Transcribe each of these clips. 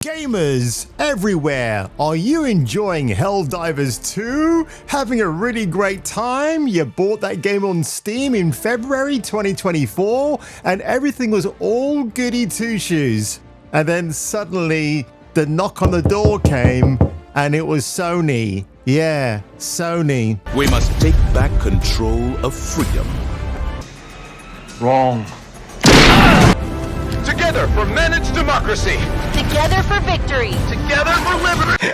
Gamers everywhere, are you enjoying Helldivers 2? Having a really great time? You bought that game on Steam in February 2024 and everything was all goody two-shoes. And then suddenly the knock on the door came and it was Sony. Yeah, Sony. We must take back control of freedom. Wrong. Together for managed democracy! Together for victory! Together for liberty!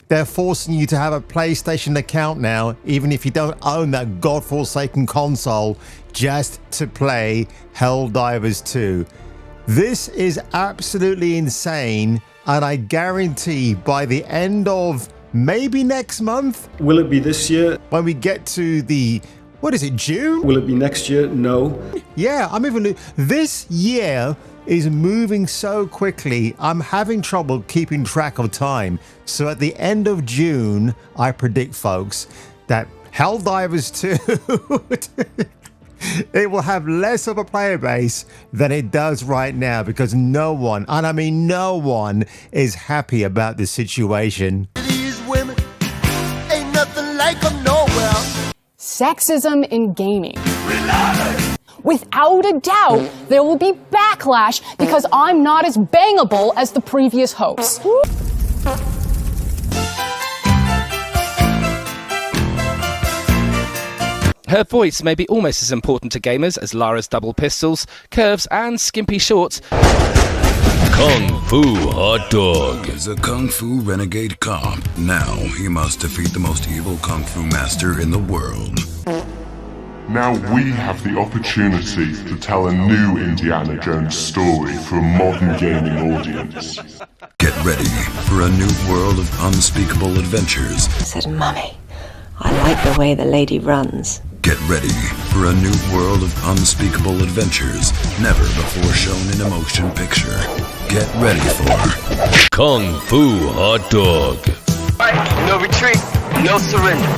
They're forcing you to have a PlayStation account now, even if you don't own that godforsaken console, just to play Helldivers 2. This is absolutely insane, and I guarantee by the end of maybe next month... Will it be this year? When we get to the... What is it, June? Will it be next year? No. Yeah, I'm even... This year is moving so quickly, I'm having trouble keeping track of time. So at the end of June, I predict, folks, that Helldivers 2... it will have less of a player base than it does right now because no one, and I mean no one, is happy about this situation. These women ain't nothing like them nowhere. Sexism in gaming. Without a doubt, there will be backlash because I'm not as bangable as the previous hosts. Her voice may be almost as important to gamers as Lara's double pistols, curves and skimpy shorts. Kung Fu Hot Dog is a Kung Fu renegade cop. Now he must defeat the most evil Kung Fu master in the world. Now we have the opportunity to tell a new Indiana Jones story for a modern gaming audience. Get ready for a new world of unspeakable adventures. I said, Mummy, I like the way the lady runs. Get ready for a new world of unspeakable adventures, never before shown in a motion picture. Get ready for Kung Fu Hot Dog. No retreat, no surrender.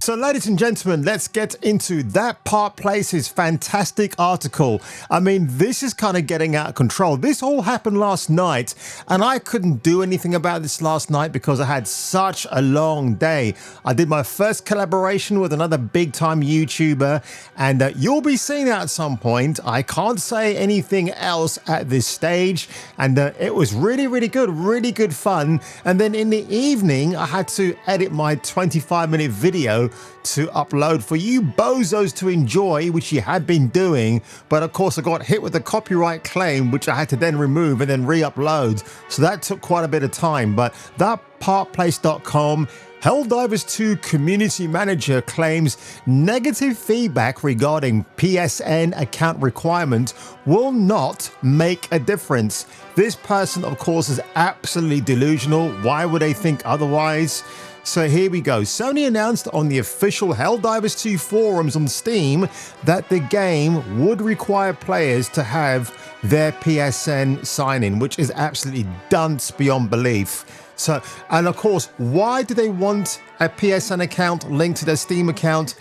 So ladies and gentlemen, let's get into That Part Place's fantastic article. I mean, this is kind of getting out of control. This all happened last night and I couldn't do anything about this last night because I had such a long day. I did my first collaboration with another big time YouTuber and you'll be seeing that at some point. I can't say anything else at this stage and it was really good fun. And then in the evening, I had to edit my 25-minute video to upload for you bozos to enjoy, which you had been doing, but of course I got hit with a copyright claim which I had to then remove and then re-upload, so that took quite a bit of time. But thatpartplace.com Helldivers 2 community manager claims negative feedback regarding PSN account requirement will not make a difference. This person of course is absolutely delusional. Why would they think otherwise? So here we go. Sony announced on the official Helldivers 2 forums on Steam that the game would require players to have their PSN sign-in, which is absolutely dunce beyond belief. So, and of course, why do they want a PSN account linked to their Steam account?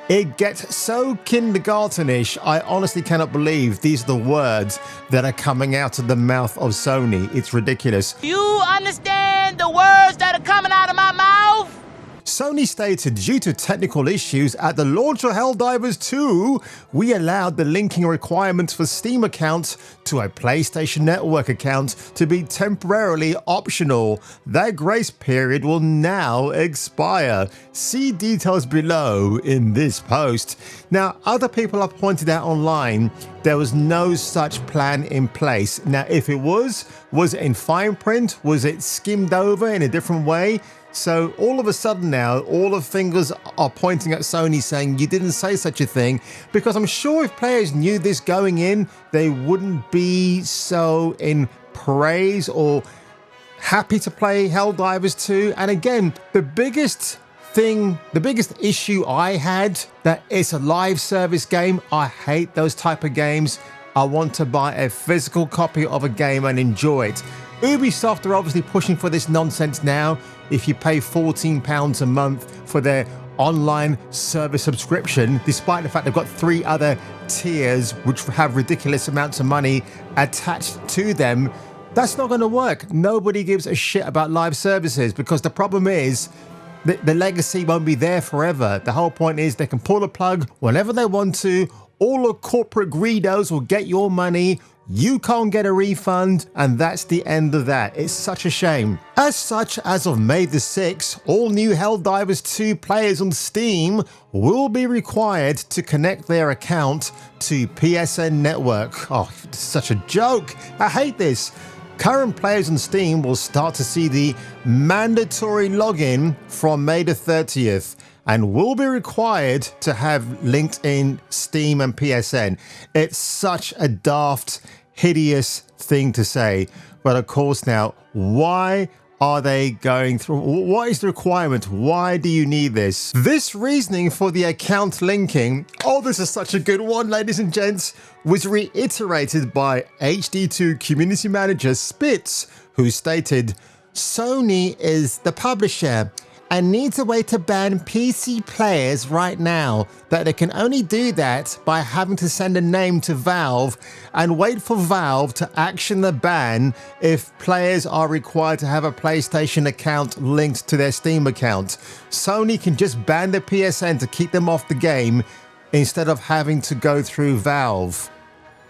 It gets so kindergartenish, I honestly cannot believe these are the words that are coming out of the mouth of Sony. It's ridiculous. You understand the words that are coming out of my mouth? Sony stated, due to technical issues at the launch of Helldivers 2, we allowed the linking requirements for Steam accounts to a PlayStation Network account to be temporarily optional. That grace period will now expire. See details below in this post. Now, other people have pointed out online there was no such plan in place. Now, if it was it in fine print? Was it skimmed over in a different way? So all of a sudden now, all the fingers are pointing at Sony saying you didn't say such a thing, because I'm sure if players knew this going in, they wouldn't be so in praise or happy to play Helldivers 2. And again, the biggest issue I had, that it's a live service game. I hate those type of games. I want to buy a physical copy of a game and enjoy it. Ubisoft are obviously pushing for this nonsense now. If you pay £14 a month for their online service subscription, despite the fact they've got 3 other tiers which have ridiculous amounts of money attached to them. That's not going to work. Nobody gives a shit about live services because the problem is the legacy won't be there forever. The whole point is they can pull a plug whenever they want to. All the corporate greedos will get your money. You can't get a refund, and that's the end of that. It's such a shame. As such, as of May the 6th, all new Helldivers 2 players on Steam will be required to connect their account to PSN Network. Oh, it's such a joke. I hate this. Current players on Steam will start to see the mandatory login from May the 30th and will be required to have linked in Steam and PSN. It's such a daft, hideous thing to say. But of course now, why are they going through? What is the requirement? Why do you need this? This reasoning for the account linking, oh, this is such a good one, ladies and gents, was reiterated by HD2 community manager Spitz, who stated, Sony is the publisher and needs a way to ban PC players right now, that they can only do that by having to send a name to Valve and wait for Valve to action the ban if players are required to have a PlayStation account linked to their Steam account. Sony can just ban the PSN to keep them off the game instead of having to go through Valve.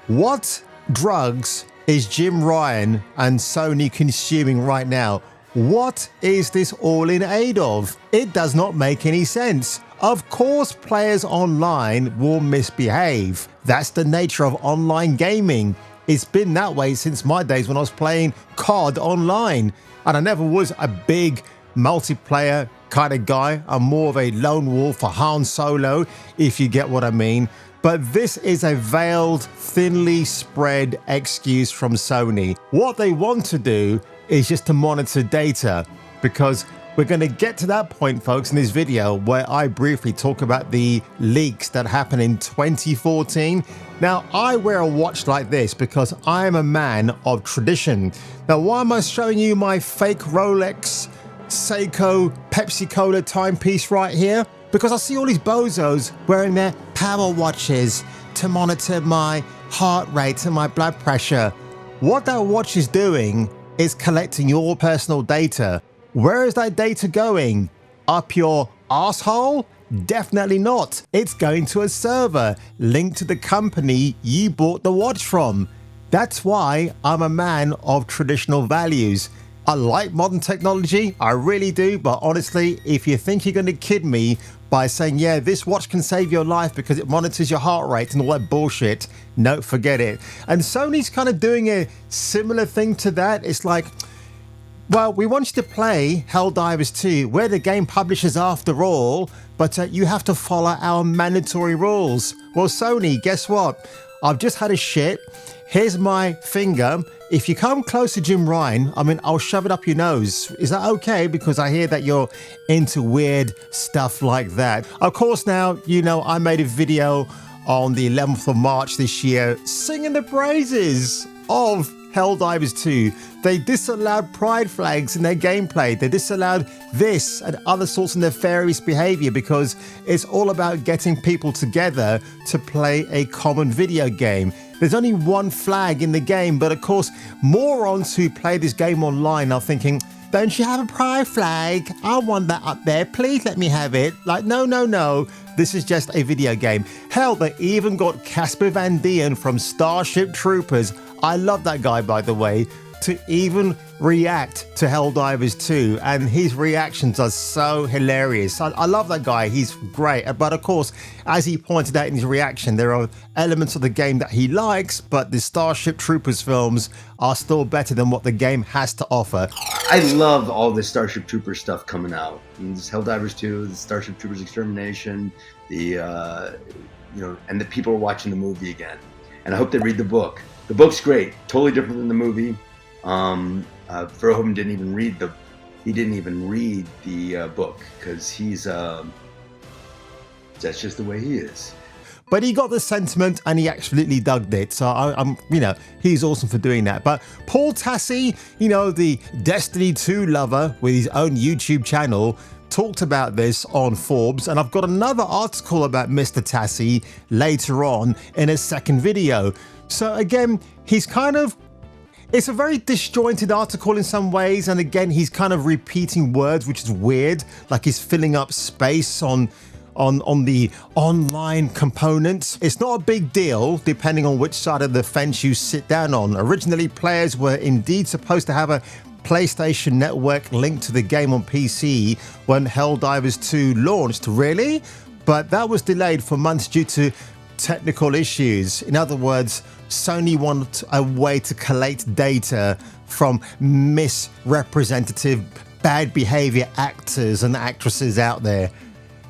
What drugs is Jim Ryan and Sony consuming right now? What is this all in aid of? It does not make any sense. Of course, players online will misbehave. That's the nature of online gaming. It's been that way since my days when I was playing COD online. And I never was a big multiplayer kind of guy. I'm more of a lone wolf for Han Solo, if you get what I mean. But this is a veiled, thinly spread excuse from Sony. What they want to do is just to monitor data, because we're going to get to that point, folks, in this video where I briefly talk about the leaks that happened in 2014. Now, I wear a watch like this because I am a man of tradition. Now, why am I showing you my fake Rolex Seiko Pepsi Cola timepiece right here? Because I see all these bozos wearing their power watches to monitor my heart rate and my blood pressure. What that watch is doing is collecting your personal data. Where is that data going? Up your asshole? Definitely not. It's going to a server linked to the company you bought the watch from. That's why I'm a man of traditional values. I like modern technology, I really do, but honestly, if you think you're going to kid me by saying, yeah, this watch can save your life because it monitors your heart rate and all that bullshit, no, forget it. And Sony's kind of doing a similar thing to that. It's like, well, we want you to play Helldivers 2. We're the game publishers after all, but you have to follow our mandatory rules. Well, Sony, guess what? I've just had a shit. Here's my finger. If you come close to Jim Ryan, I mean, I'll shove it up your nose. Is that okay? Because I hear that you're into weird stuff like that. Of course, now, you know, I made a video on the 11th of March this year singing the praises of Helldivers 2. They disallowed pride flags in their gameplay. They disallowed this and other sorts of nefarious behavior because it's all about getting people together to play a common video game. There's only one flag in the game, but of course, morons who play this game online are thinking, don't you have a pride flag? I want that up there. Please let me have it. Like, no, no, no. This is just a video game. Hell, they even got Casper Van Dien from Starship Troopers. I love that guy, by the way, to even react to Helldivers 2, and his reactions are so hilarious. I love that guy, he's great. But of course, as he pointed out in his reaction, there are elements of the game that he likes, but the Starship Troopers films are still better than what the game has to offer. I love all the Starship Troopers stuff coming out. I mean, this Helldivers 2, the Starship Troopers Extermination, the and the people are watching the movie again. And I hope they read the book. The book's great, totally different than the movie. Verhoeven didn't even read the book because he's that's just the way he is. But he got the sentiment and he absolutely dug it. So I'm he's awesome for doing that. But Paul Tassi, the Destiny 2 lover with his own YouTube channel, talked about this on Forbes, and I've got another article about Mr. Tassi later on in a second video. So again, it's a very disjointed article in some ways, and again, he's kind of repeating words, which is weird, like he's filling up space on the online components. It's not a big deal depending on which side of the fence you sit down on. Originally, players were indeed supposed to have a PlayStation Network linked to the game on PC when Helldivers 2 launched, really? But that was delayed for months due to technical issues. In other words, Sony wanted a way to collate data from misrepresentative, bad behavior actors and actresses out there.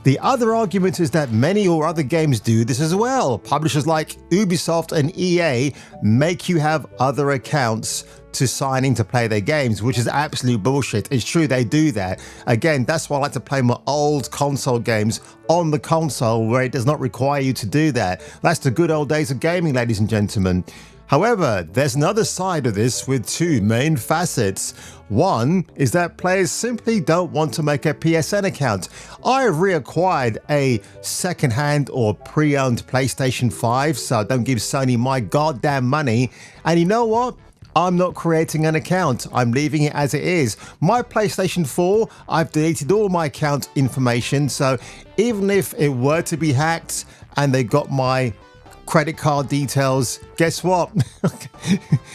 The other argument is that many or other games do this as well. Publishers like Ubisoft and EA make you have other accounts to sign in to play their games, which is absolute bullshit. It's true, they do that. Again, that's why I like to play my old console games on the console where it does not require you to do that. That's the good old days of gaming, ladies and gentlemen. However, there's another side of this with two main facets. One is that players simply don't want to make a PSN account. I reacquired a second-hand or pre-owned PlayStation 5, so don't give Sony my goddamn money. And you know what? I'm not creating an account. I'm leaving it as it is. My PlayStation 4, I've deleted all my account information, so even if it were to be hacked and they got my credit card details, guess what?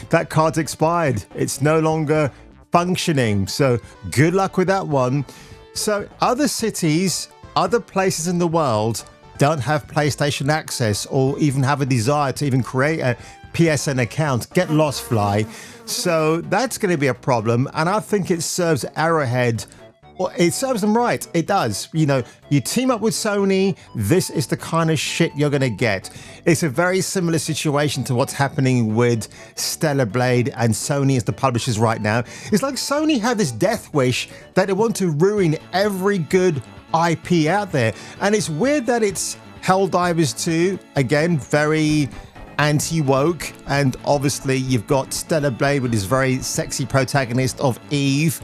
That card's expired. It's no longer functioning. So good luck with that one. So other cities, other places in the world don't have PlayStation access or even have a desire to even create a PSN account. Get lost, fly. So that's going to be a problem. And I think it serves Arrowhead. It serves them right. It does. You know, you team up with Sony, this is the kind of shit you're going to get. It's a very similar situation to what's happening with Stellar Blade and Sony as the publishers right now. It's like Sony have this death wish that they want to ruin every good IP out there. And it's weird that it's Helldivers 2, again, very anti-woke, and obviously you've got Stellar Blade with his very sexy protagonist of Eve.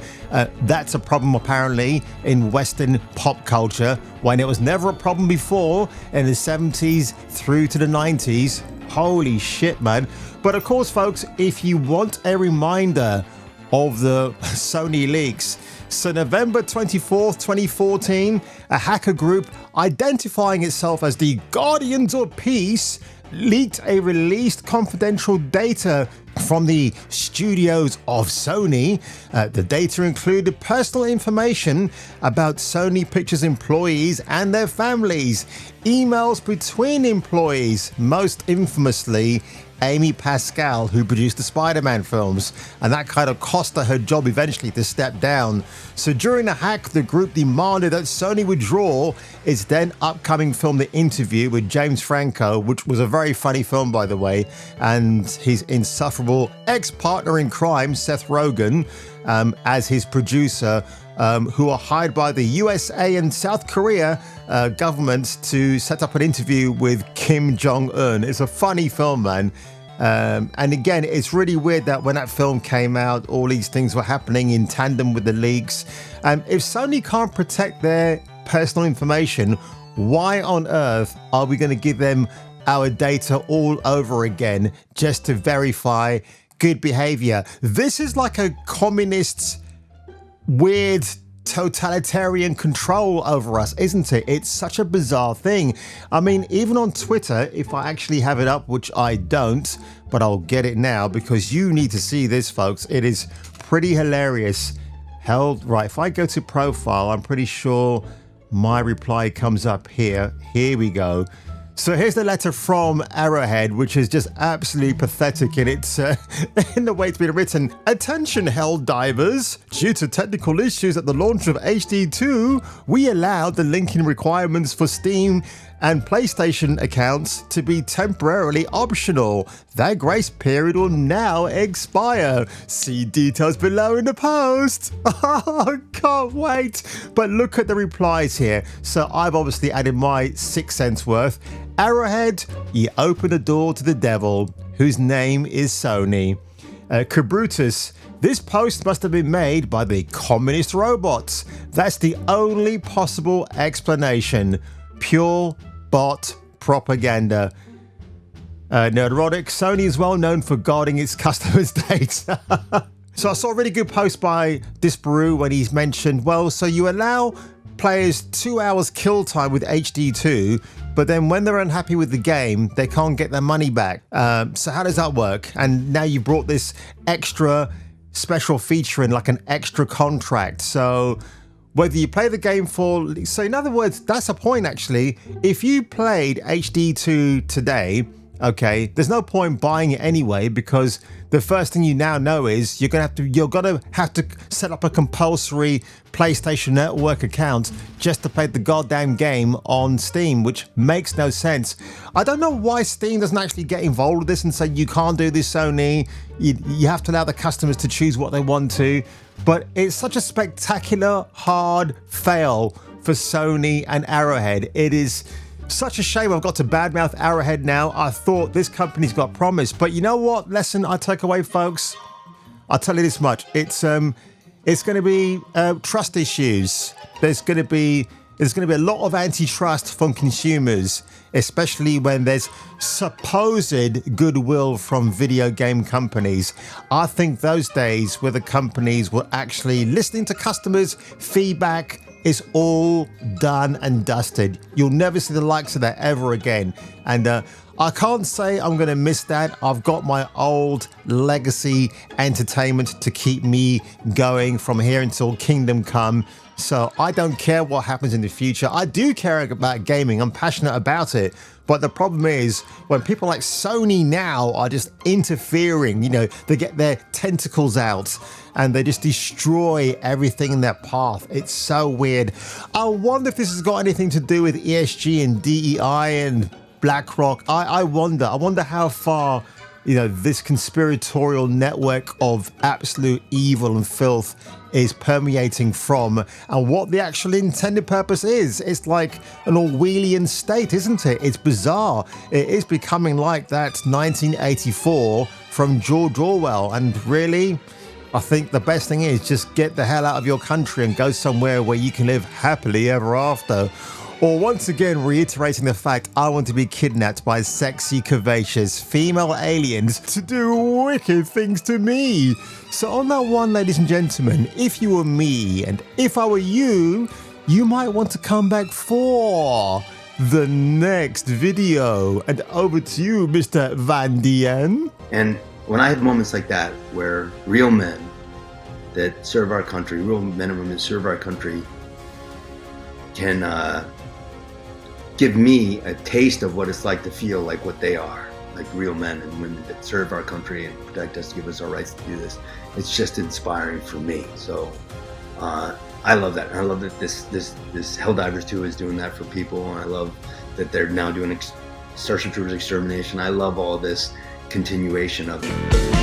That's a problem apparently in Western pop culture when it was never a problem before in the 70s through to the 90s. Holy shit, man. But of course, folks, if you want a reminder of the Sony leaks, so November 24th, 2014, a hacker group identifying itself as the Guardians of Peace leaked a released confidential data from the studios of Sony. The data included personal information about Sony Pictures employees and their families, emails between employees, most infamously Amy Pascal, who produced the Spider-Man films, and that kind of cost her job eventually to step down. So during the hack, the group demanded that Sony withdraw its then upcoming film The Interview with James Franco, which was a very funny film, by the way, and his insufferable ex-partner in crime, Seth Rogen, as his producer, who are hired by the USA and South Korea governments to set up an interview with Kim Jong-un. It's a funny film, man. And again, it's really weird that when that film came out, all these things were happening in tandem with the leaks. If Sony can't protect their personal information, why on earth are we going to give them our data all over again just to verify good behavior? This is like a communist's weird totalitarian control over us, isn't it? It's such a bizarre thing. I mean, even on Twitter, if I actually have it up, which I don't, but I'll get it now because you need to see this, folks. It is pretty hilarious. Right, if I go to profile, I'm pretty sure my reply comes up here. Here we go. So here's the letter from Arrowhead, which is just absolutely pathetic in its in the way it's been written. Attention, Helldivers! Due to technical issues at the launch of HD2, we allowed the linking requirements for Steam and PlayStation accounts to be temporarily optional. That grace period will now expire. See details below in the post. Oh, can't wait. But look at the replies here. So I've obviously added my 6 cents worth. Arrowhead, you open the door to the devil, whose name is Sony. Cabrutus, this post must have been made by the communist robots. That's the only possible explanation. Pure bot propaganda. Neurotic, Sony is well known for guarding its customers' data. So I saw a really good post by Disparu when he's mentioned, well, so you allow players 2 hours kill time with HD2, but then when they're unhappy with the game, they can't get their money back. So how does that work? And now you brought this extra special feature in, like an extra contract. So whether you play the game for, so in other words, that's a point actually. If you played HD2 today, okay, there's no point buying it anyway, because the first thing you now know is you're gonna have to set up a compulsory PlayStation Network account just to play the goddamn game on Steam, which makes no sense. I don't know why Steam doesn't actually get involved with this and say, you can't do this, Sony. You have to allow the customers to choose what they want to. But it's such a spectacular hard fail for Sony and Arrowhead. It is such a shame I've got to badmouth Arrowhead now. I thought this company's got promise, but you know what lesson I take away, folks? I'll tell you this much: it's going to be trust issues. There's going to be a lot of antitrust from consumers, especially when there's supposed goodwill from video game companies. I think those days where the companies were actually listening to customers' feedback is all done and dusted. You'll never see the likes of that ever again. And I can't say I'm going to miss that. I've got my old legacy entertainment to keep me going from here until Kingdom Come. So I don't care what happens in the future. I do care about gaming. I'm passionate about it. But the problem is when people like Sony now are just interfering, you know, they get their tentacles out and they just destroy everything in their path. It's so weird. I wonder if this has got anything to do with ESG and DEI and BlackRock. I wonder how far, you know, this conspiratorial network of absolute evil and filth is permeating from, and what the actual intended purpose is. It's like an Orwellian state, isn't it? It's bizarre. It is becoming like that 1984 from George Orwell, and really, I think the best thing is just get the hell out of your country and go somewhere where you can live happily ever after. Or once again reiterating the fact I want to be kidnapped by sexy, curvaceous female aliens to do wicked things to me. So on that one, ladies and gentlemen, if you were me and if I were you, you might want to come back for the next video. And over to you, Mr. Van Dien. And when I have moments like that where real men that serve our country, real men and women that serve our country can give me a taste of what it's like to feel like what they are, like real men and women that serve our country and protect us, give us our rights to do this. It's just inspiring for me. So I love that. I love that this Helldivers 2 is doing that for people. And I love that they're now doing Starship Troopers Extermination. I love all this continuation of it.